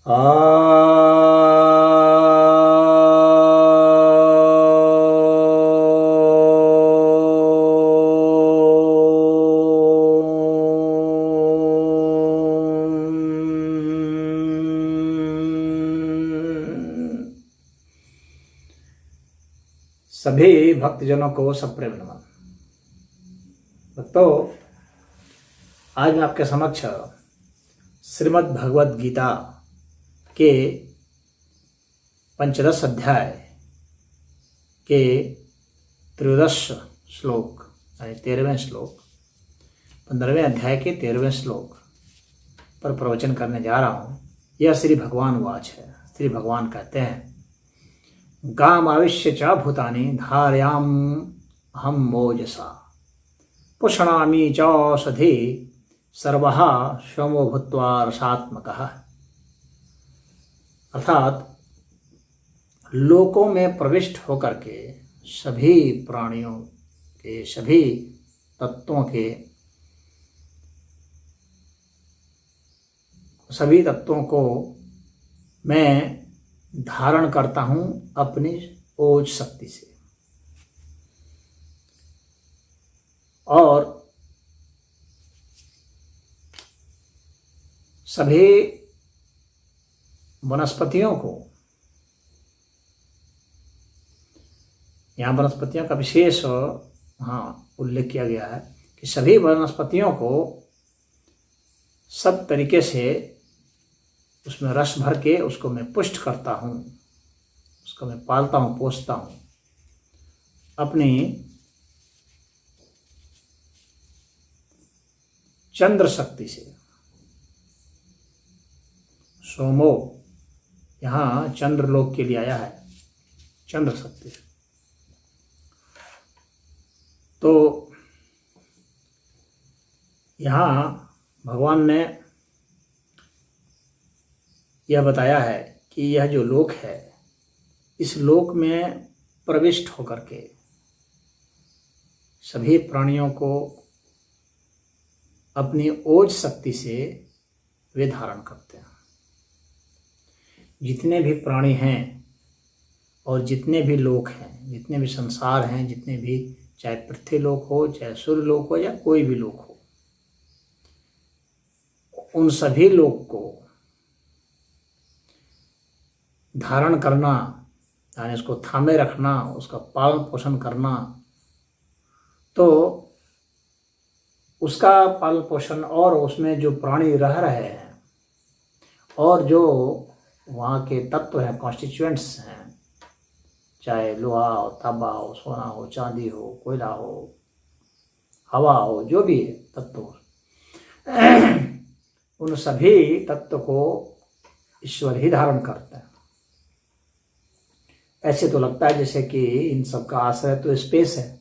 सभी भक्तजनों को सप्रेम नमन। भक्तों, आज मैं आपके समक्ष श्रीमद् भगवद गीता के पंचदश अध्याय के त्रयोदश श्लोक यानी 13वें श्लोक, 15वें अध्याय के 13वें श्लोक पर प्रवचन करने जा रहा हूँ। यह श्री भगवान वाच है। श्री भगवान कहते हैं, गामाविश्य च भूतानि धारयाम हम मोजसा पुष्णामि चौषधि सर्वः सोमो भूत्वा रसात्मकः। अर्थात लोकों में प्रविष्ट होकर के सभी प्राणियों के, सभी तत्वों के, सभी तत्वों को मैं धारण करता हूं अपनी ओज शक्ति से, और सभी वनस्पतियों को, यहाँ वनस्पतियों का विशेष उल्लेख किया गया है कि सभी वनस्पतियों को सब तरीके से उसमें रस भर के उसको मैं पुष्ट करता हूँ, उसको मैं पालता हूँ, पोसता हूँ अपनी चंद्र शक्ति से। सोमो यहाँ चंद्र लोक के लिए आया है, चंद्र शक्ति से। तो यहाँ भगवान ने यह बताया है कि यह जो लोक है, इस लोक में प्रविष्ट होकर के सभी प्राणियों को अपनी ओज शक्ति से वे धारण करते हैं। जितने भी प्राणी हैं और जितने भी लोक हैं, जितने भी संसार हैं, जितने भी, चाहे पृथ्वी लोक हो, चाहे सूर्य लोक हो, या कोई भी लोक हो, उन सभी लोक को धारण करना यानी उसको थामे रखना, उसका पालन पोषण करना, तो उसका पालन पोषण और उसमें जो प्राणी रह रहे हैं और जो वहाँ के तत्व हैं, कॉन्स्टिट्यूएंट्स हैं, चाहे लोहा हो, तांबा हो, सोना हो, चांदी हो, कोयला हो, हवा हो, जो भी है तत्व, उन सभी तत्व को ईश्वर ही धारण करते हैं। ऐसे तो लगता है जैसे कि इन सब का आश्रय तो स्पेस है,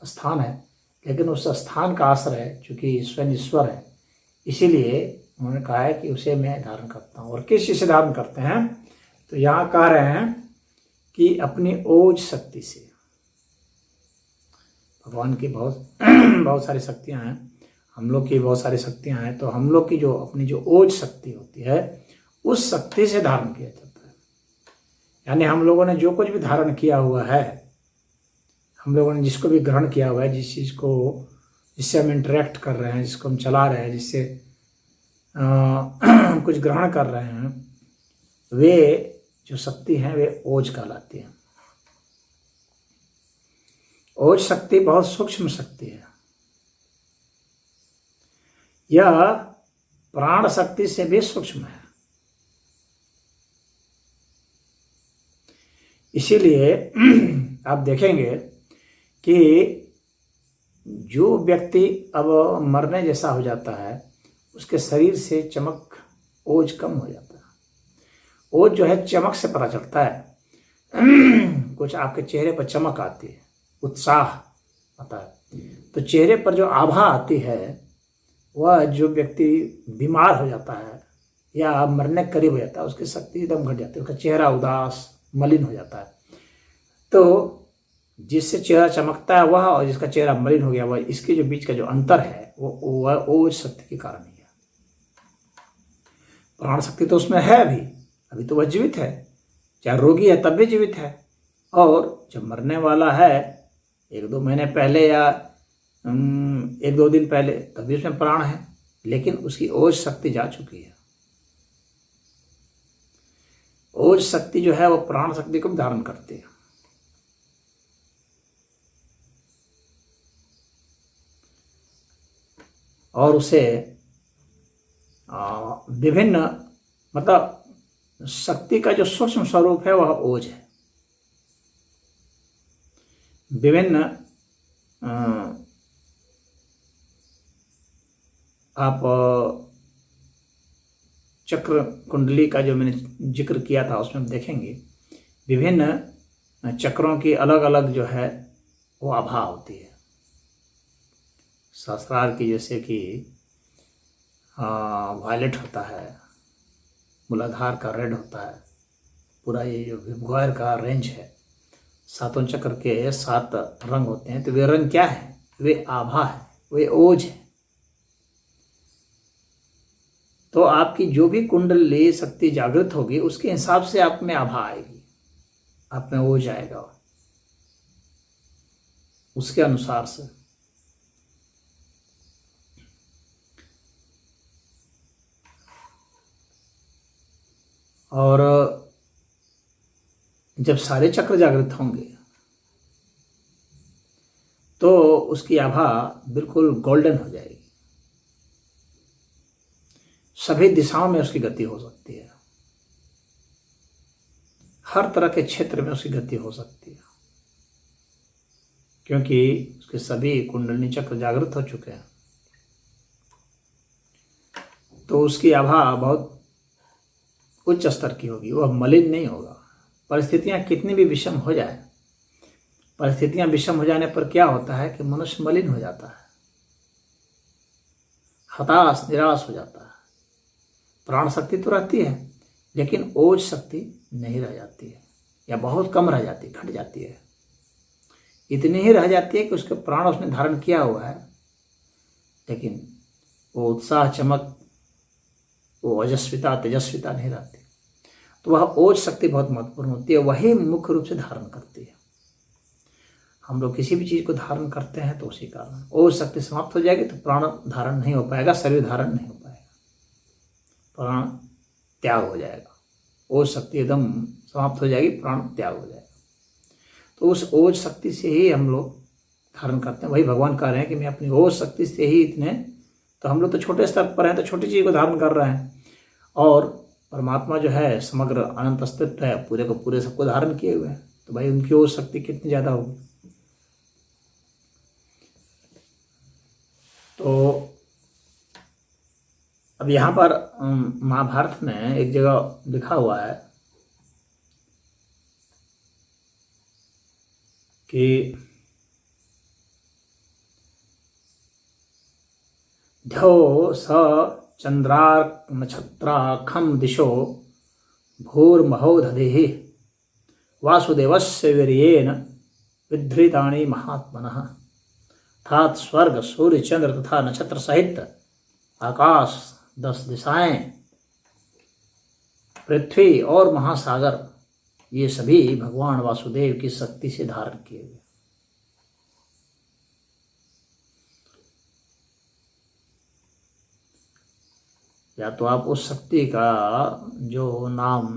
स्थान है, लेकिन उस स्थान का आश्रय चूँकि स्वयं ईश्वर है, इसीलिए उन्होंने कहा है कि उसे मैं धारण करता हूँ। और किस चीज़ से धारण करते हैं, तो यहाँ कह रहे हैं कि अपनी ओज शक्ति से। भगवान की बहुत सारी शक्तियाँ हैं, हम लोग की बहुत सारी शक्तियाँ हैं, तो हम लोग की जो अपनी जो ओज शक्ति होती है, उस शक्ति से धारण किया जाता है। यानी हम लोगों ने जो कुछ भी धारण किया हुआ है, हम लोगों ने जिसको भी ग्रहण किया हुआ है, जिस चीज़ को, जिससे हम इंटरेक्ट कर रहे हैं, जिसको हम चला रहे हैं, जिससे कुछ ग्रहण कर रहे हैं, वे जो शक्ति हैं वे ओज कहलाती है। ओज शक्ति बहुत सूक्ष्म शक्ति है। यह प्राण शक्ति से भी सूक्ष्म है। इसीलिए आप देखेंगे कि जो व्यक्ति अब मरने जैसा हो जाता है, उसके शरीर से चमक, ओज कम हो जाता है। ओज जो है चमक से पता चलता है। कुछ आपके चेहरे पर चमक आती है, उत्साह आता है। तो चेहरे पर जो आभा आती है, वह जो व्यक्ति बीमार हो जाता है या मरने के करीब हो जाता है, उसकी शक्ति एकदम घट जाती है, उसका चेहरा उदास, मलिन हो जाता है। तो जिससे चेहरा चमकता है वह, और जिसका चेहरा मलिन हो गया वह, इसके जो बीच का जो अंतर है वो ओज शक्ति के कारण ही है। प्राण शक्ति तो उसमें है अभी तो वह जीवित है, चाहे रोगी है तब भी जीवित है। और जब मरने वाला है 1-2 महीने पहले या 1-2 दिन पहले, तभी उसमें प्राण है, लेकिन उसकी ओज शक्ति जा चुकी है। ओज शक्ति जो है वो प्राण शक्ति को धारण करती है। और उसे विभिन्न मतलब शक्ति का जो सूक्ष्म स्वरूप है वह ओज है। विभिन्न आप चक्र कुंडली का जो मैंने जिक्र किया था उसमें देखेंगे विभिन्न चक्रों की अलग अलग जो है वो आभा होती है। सहस्रार की जैसे कि वायलेट होता है, मूलाधार का रेड होता है, पूरा ये जो विभुआर का रेंज है, 7 चक्र के 7 रंग होते हैं। तो वे रंग क्या है? वे आभा है, वे ओज है। तो आपकी जो भी कुंडली शक्ति जागृत होगी उसके हिसाब से आप में आभा आएगी, आप में ओज आएगा, उसके अनुसार से। और जब सारे चक्र जागृत होंगे तो उसकी आभा बिल्कुल गोल्डन हो जाएगी, सभी दिशाओं में उसकी गति हो सकती है, हर तरह के क्षेत्र में उसकी गति हो सकती है, क्योंकि उसके सभी कुंडलिनी चक्र जागृत हो चुके हैं। तो उसकी आभा बहुत उच्च स्तर की होगी, वह मलिन नहीं होगा। परिस्थितियां कितनी भी विषम हो जाए, परिस्थितियां विषम हो जाने पर क्या होता है कि मनुष्य मलिन हो जाता है, हताश निराश हो जाता है। प्राण शक्ति तो रहती है लेकिन ओज शक्ति नहीं रह जाती है, या बहुत कम रह जाती है, घट जाती है। इतनी ही रह जाती है कि उसके प्राण उसने धारण किया हुआ है, लेकिन वो उत्साह चमक, वो ओजस्विता तेजस्विता नहीं रहती। तो वह ओज शक्ति बहुत महत्वपूर्ण होती है, वही मुख्य रूप से धारण करती है। हम लोग किसी भी चीज को धारण करते हैं तो उसी कारण ओज शक्ति समाप्त हो जाएगी तो प्राण धारण नहीं हो पाएगा, शरीर धारण नहीं हो पाएगा, प्राण त्याग हो जाएगा। ओज शक्ति एकदम समाप्त हो जाएगी, प्राण त्याग हो जाएगा। तो उस ओज शक्ति से ही हम लोग धारण करते हैं। वही भगवान कह रहे हैं कि मैं अपनी ओज शक्ति से ही इतने, तो हम लोग तो छोटे स्तर पर हैं तो छोटी चीज को धारण कर रहे हैं, और परमात्मा जो है समग्र अनंत अस्तित्व है, पूरे को पूरे सबको धारण किए हुए हैं। तो भाई उनकी ओज शक्ति कितनी ज्यादा होगी। तो अब यहाँ पर महाभारत में एक जगह लिखा हुआ है कि ध्यो स चंद्रार्क नक्षत्राखम दिशो भूर्महोदधि वासुदेवस्य वीर्येण विधृतानि महात्मनः। अर्थात स्वर्ग सूर्य चंद्र तथा नक्षत्र सहित आकाश 10 दिशाएं, पृथ्वी और महासागर, ये सभी भगवान वासुदेव की शक्ति से धारण किए हुए। या तो आप उस शक्ति का जो नाम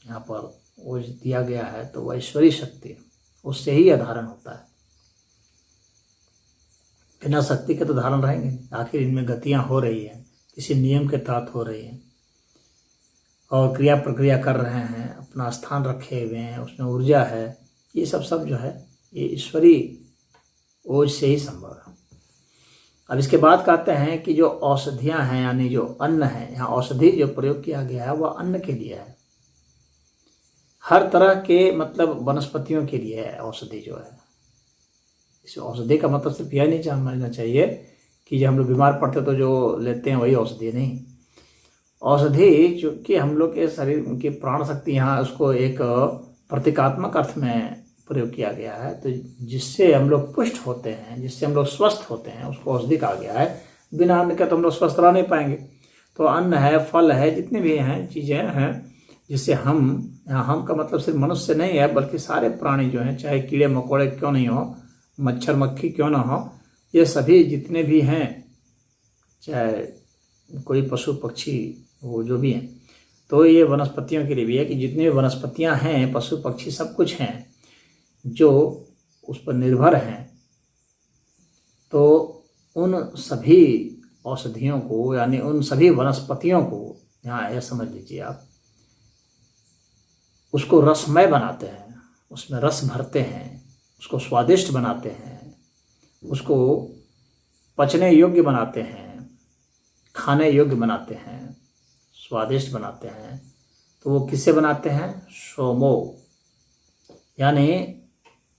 यहाँ पर ओज दिया गया है तो वह ईश्वरीय शक्ति, उससे ही यह धारण होता है। बिना शक्ति के तो धारण रहेंगे। आखिर इनमें गतियां हो रही हैं, किसी नियम के तहत हो रही हैं, और क्रिया प्रक्रिया कर रहे हैं, अपना स्थान रखे हुए हैं, उसमें ऊर्जा है। ये सब जो है ये ईश्वरीय ओज से ही संभव है। अब इसके बाद कहते हैं कि जो औषधियां हैं, यानी जो अन्न है, यहाँ औषधि जो प्रयोग किया गया है वह अन्न के लिए है, हर तरह के मतलब वनस्पतियों के लिए है औषधि जो है। इस औषधि का मतलब सिर्फ यह नहीं समझना चाहिए कि जब हम लोग बीमार पड़ते तो जो लेते हैं वही औषधि, नहीं। औषधि चूंकि हम लोग के शरीर की प्राण शक्ति, यहाँ उसको एक प्रतीकात्मक अर्थ में प्रयोग किया गया है, तो जिससे हम लोग पुष्ट होते हैं, जिससे हम लोग स्वस्थ होते हैं, उसको औषधि कहा गया है। बिना अन्न के तो हम लोग स्वस्थ रह नहीं पाएंगे। तो अन्न है, फल है, जितने भी हैं चीज़ें हैं जिससे हम का मतलब सिर्फ मनुष्य नहीं है बल्कि सारे प्राणी जो हैं, चाहे कीड़े मकोड़े क्यों नहीं हो, मच्छर मक्खी क्यों ना हो, ये सभी जितने भी हैं, चाहे कोई पशु पक्षी वो जो भी हैं, तो ये वनस्पतियों के लिए भी है कि जितनी भी वनस्पतियां हैं, पशु पक्षी सब कुछ हैं जो उस पर निर्भर हैं, तो उन सभी औषधियों को यानी उन सभी वनस्पतियों को, यहाँ यह समझ लीजिए आप, उसको रसमय बनाते हैं, उसमें रस भरते हैं, उसको स्वादिष्ट बनाते हैं, उसको पचने योग्य बनाते हैं, खाने योग्य बनाते हैं, स्वादिष्ट बनाते हैं। तो वो किससे बनाते हैं? सोमो, यानी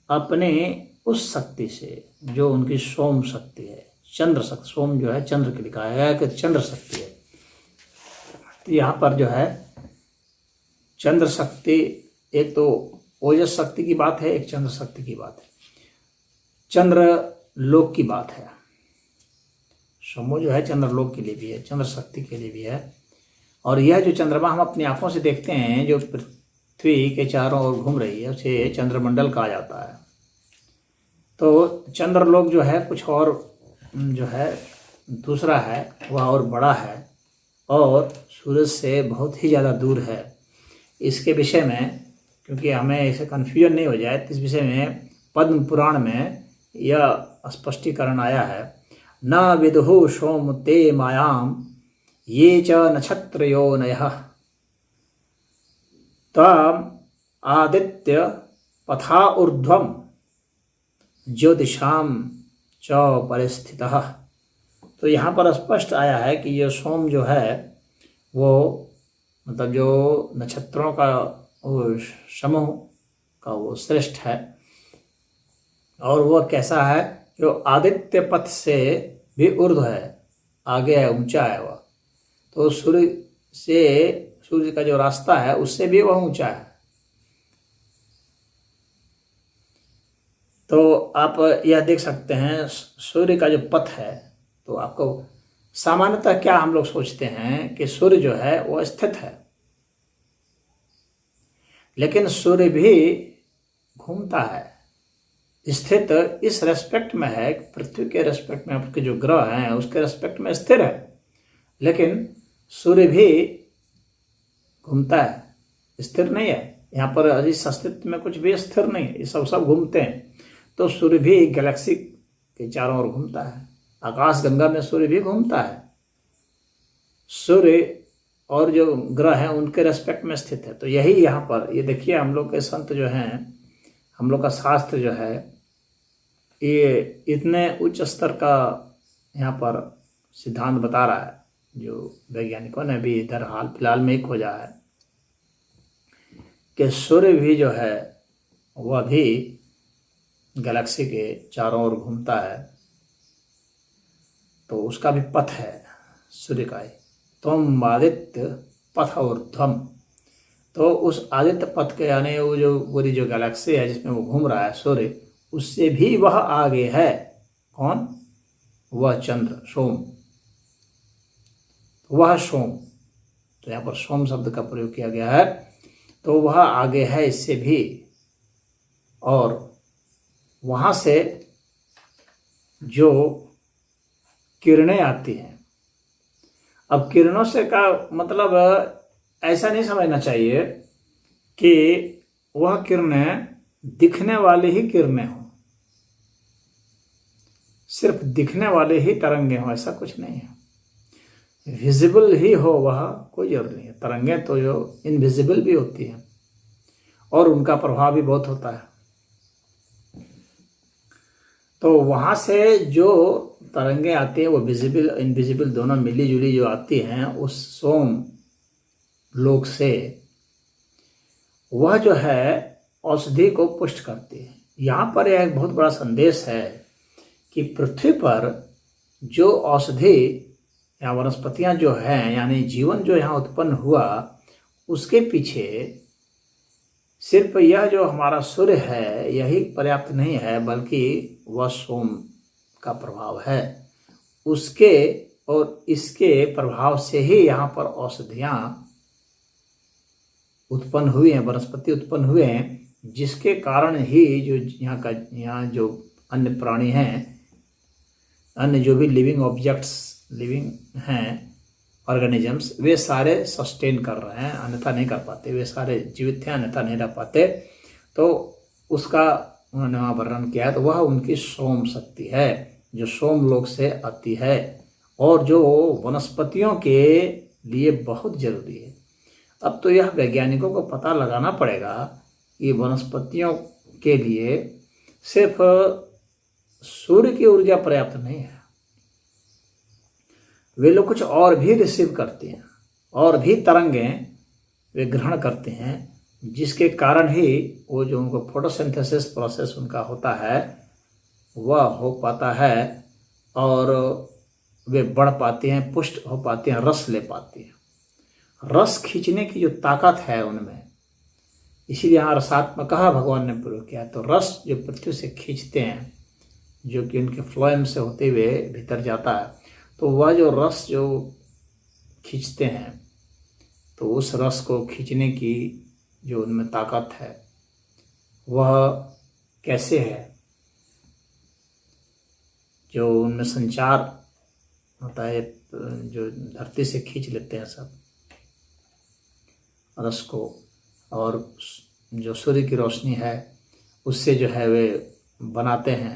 अपने उस शक्ति से जो उनकी सोम शक्ति है, चंद्र शक्ति। सोम जो है चंद्र के लिखा है कि चंद्र शक्ति है। तो यहाँ पर जो है चंद्र शक्ति, एक तो ओजस शक्ति की बात है, एक चंद्र शक्ति की बात है, चंद्र लोक की बात है। सोमो जो है चंद्र लोक के लिए भी है, चंद्र शक्ति के लिए भी है। और यह जो चंद्रमा हम अपनी आंखों से देखते हैं, जो पृथ्वी के चारों ओर घूम रही है, उसे चंद्रमंडल कहा जाता है। तो चंद्रलोक जो है कुछ और जो है दूसरा है, वह और बड़ा है और सूरज से बहुत ही ज़्यादा दूर है। इसके विषय में, क्योंकि हमें इसे कन्फ्यूजन नहीं हो जाए, तो इस विषय में पद्म पुराण में यह स्पष्टीकरण आया है। न विदुः सोम ते मायाम ये च नक्षत्रयोनयः तम आदित्य पथा ऊर्ध्वम ज्योतिषाम च परिस्थितः। तो यहाँ पर स्पष्ट आया है कि ये सोम जो है वो मतलब जो नक्षत्रों का वो समूह का वो श्रेष्ठ है, और वह कैसा है, जो आदित्य पथ से भी ऊर्ध्व है, आगे है, ऊंचा है वह। तो सूर्य का जो रास्ता है उससे भी वह ऊंचा है। तो आप यह देख सकते हैं सूर्य का जो पथ है, तो आपको सामान्यतः क्या हम लोग सोचते हैं कि सूर्य जो है वो स्थित है, लेकिन सूर्य भी घूमता है। स्थित इस रेस्पेक्ट में है, पृथ्वी के रेस्पेक्ट में, आपके जो ग्रह हैं उसके रेस्पेक्ट में स्थिर है, लेकिन सूर्य भी घूमता है, स्थिर नहीं है। यहाँ पर इस अस्तित्व में कुछ भी स्थिर नहीं है, ये सब घूमते हैं। तो सूर्य भी गैलेक्सी के चारों ओर घूमता है, आकाश गंगा में सूर्य भी घूमता है। सूर्य और जो ग्रह हैं उनके रेस्पेक्ट में स्थित है। तो यही यहाँ पर ये देखिए, हम लोग के संत जो हैं, हम लोग का शास्त्र जो है, ये इतने उच्च स्तर का यहाँ पर सिद्धांत बता रहा है, जो वैज्ञानिकों ने भी इधर हाल फिलहाल में ही खोजा है कि सूर्य भी जो है वह भी गैलेक्सी के चारों ओर घूमता है। तो उसका भी पथ है सूर्य का ही, त्वम आदित्य पथ ऊर्ध्वम। तो उस आदित्य पथ के यानी वो जो पूरी जो गैलेक्सी है जिसमें वो घूम रहा है सूर्य, उससे भी वह आगे है। कौन? वह चंद्र, सोम, वह सोम। तो यहाँ पर सोम शब्द का प्रयोग किया गया है, तो वह आगे है इससे भी, और वहाँ से जो किरणें आती हैं, अब किरणों से का मतलब ऐसा नहीं समझना चाहिए कि वह किरणें दिखने वाली ही किरणें हों, सिर्फ दिखने वाले ही तरंगे हों, ऐसा कुछ नहीं है। विजिबल ही हो वह कोई जरूरी नहीं है। तरंगें तो जो इनविजिबल भी होती हैं और उनका प्रभाव भी बहुत होता है। तो वहाँ से जो तरंगें आती हैं वो विजिबल इनविजिबल दोनों मिली जुली जो आती हैं उस सोम लोक से, वह जो है औषधि को पुष्ट करती है। यहाँ पर यह एक बहुत बड़ा संदेश है कि पृथ्वी पर जो औषधि या वनस्पतियाँ जो हैं, यानी जीवन जो यहाँ उत्पन्न हुआ, उसके पीछे सिर्फ यह जो हमारा सूर्य है यही पर्याप्त नहीं है, बल्कि वह सोम का प्रभाव है। उसके और इसके प्रभाव से ही यहाँ पर औषधियाँ उत्पन्न हुई हैं, वनस्पति उत्पन्न हुए हैं, जिसके कारण ही जो यहाँ जो अन्य प्राणी हैं, अन्य जो भी लिविंग ऑब्जेक्ट्स, लिविंग हैं ऑर्गेनिजम्स, वे सारे सस्टेन कर रहे हैं, अन्यथा नहीं कर पाते। वे सारे जीवित हैं, अन्यथा नहीं रह पाते। तो उसका उन्होंने वहाँ वर्णन किया है। तो वह उनकी सोम शक्ति है जो सोम लोक से आती है और जो वनस्पतियों के लिए बहुत जरूरी है। अब तो यह वैज्ञानिकों को पता लगाना पड़ेगा कि वनस्पतियों के लिए सिर्फ सूर्य की ऊर्जा पर्याप्त नहीं है, वे लोग कुछ और भी रिसीव करते हैं, और भी तरंगें वे ग्रहण करते हैं, जिसके कारण ही वो जो उनको फोटोसिंथेसिस प्रोसेस उनका होता है वह हो पाता है और वे बढ़ पाते हैं, पुष्ट हो पाते हैं, रस ले पाते हैं। रस खींचने की जो ताकत है उनमें, इसीलिए यहाँ रसात्मक कहा भगवान ने प्रयोग किया। तो रस जो पृथ्वी से खींचते हैं, जो कि उनके फ्लोएम से होते हुए भीतर जाता है, तो वह जो रस जो खींचते हैं, तो उस रस को खींचने की जो उनमें ताकत है वह कैसे है, जो उनमें संचार होता है, जो धरती से खींच लेते हैं सब रस को, और जो सूर्य की रोशनी है उससे जो है वे बनाते हैं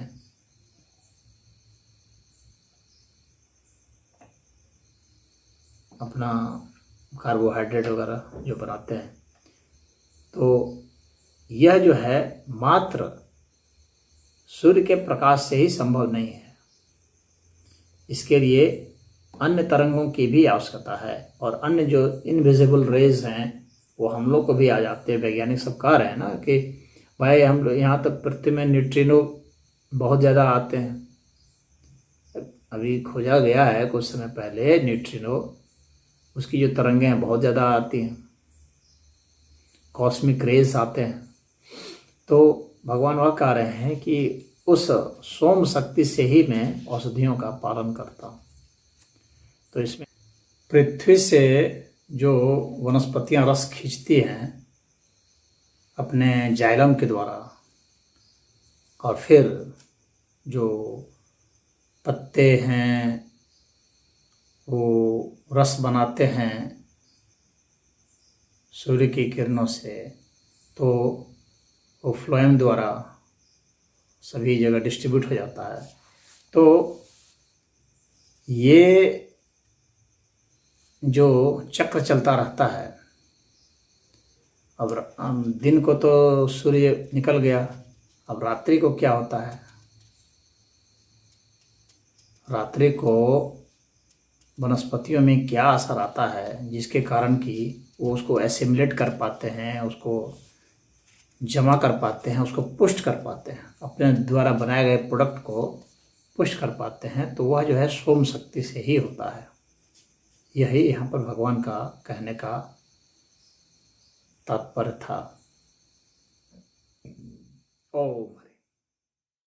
अपना कार्बोहाइड्रेट वगैरह जो बनाते हैं। तो यह जो है मात्र सूर्य के प्रकाश से ही संभव नहीं है, इसके लिए अन्य तरंगों की भी आवश्यकता है, और अन्य जो इनविजिबल रेज हैं वो हम लोग को भी आ जाते हैं। वैज्ञानिक सब कह रहे हैं ना कि भाई हम लोग यहाँ तक पृथ्वी में न्यूट्रिनो बहुत ज़्यादा आते हैं। अभी खोजा गया है कुछ समय पहले न्यूट्रिनो, उसकी जो तरंगें हैं बहुत ज़्यादा आती हैं, कॉस्मिक रेज आते हैं। तो भगवान वह कह रहे हैं कि उस सोम शक्ति से ही मैं औषधियों का पालन करता हूँ। तो इसमें पृथ्वी से जो वनस्पतियाँ रस खींचती हैं अपने जाइलम के द्वारा, और फिर जो पत्ते हैं वो रस बनाते हैं सूर्य की किरणों से, तो वो फ्लोएम द्वारा सभी जगह डिस्ट्रीब्यूट हो जाता है। तो ये जो चक्र चलता रहता है, अब दिन को तो सूर्य निकल गया, अब रात्रि को क्या होता है, रात्रि को वनस्पतियों में क्या असर आता है जिसके कारण कि वो उसको एसिमुलेट कर पाते हैं, उसको जमा कर पाते हैं, उसको पुष्ट कर पाते हैं, अपने द्वारा बनाए गए प्रोडक्ट को पुष्ट कर पाते हैं। तो वह जो है सोम शक्ति से ही होता है। यही यहाँ पर भगवान का कहने का तात्पर्य था। ओम।